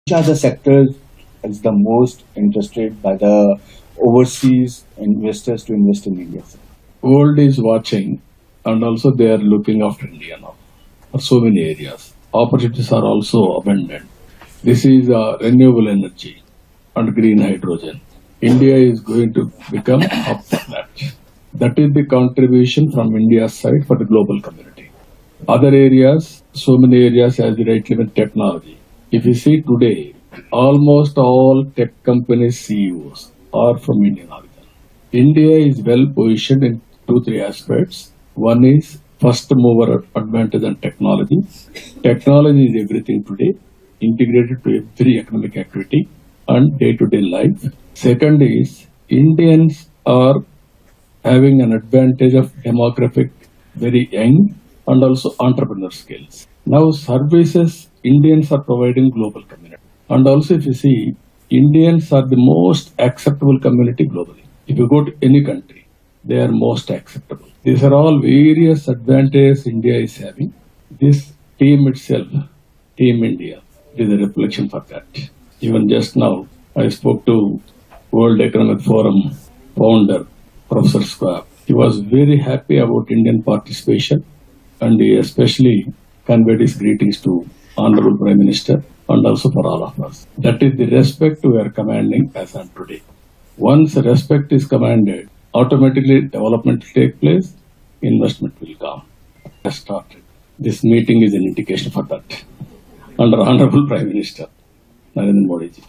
Which are the sectors is the most interested by the overseas investors to invest in India? World is watching and also they are looking after India now for so many areas. Opportunities are also abundant. This is renewable energy and green hydrogen. India is going to become hub for that. That is the contribution from India's side for the global community. Other areas, so many areas as you rightly mentioned, technology. If you see today, almost all tech companies CEOs are from Indian origin. India is well positioned in 2-3 aspects. One is first mover advantage in technology. Technology is everything today, integrated to every economic activity and day-to-day life. Second is Indians are having an advantage of demographic, very young, and also entrepreneur skills. Now services Indians are providing global community. And also if you see, Indians are the most acceptable community globally. If you go to any country, they are most acceptable. These are all various advantages India is having. This team itself, Team India, is a reflection for that. Even just now, I spoke to World Economic Forum founder, Professor Schwab. He was very happy about Indian participation and he especially conveyed his greetings to Honorable Prime Minister and also for all of us. That is the respect we are commanding as on today. Once respect is commanded, automatically development will take place, investment will come. Has started. This meeting is an indication for that. Under Honorable Prime Minister Narendra Modi ji.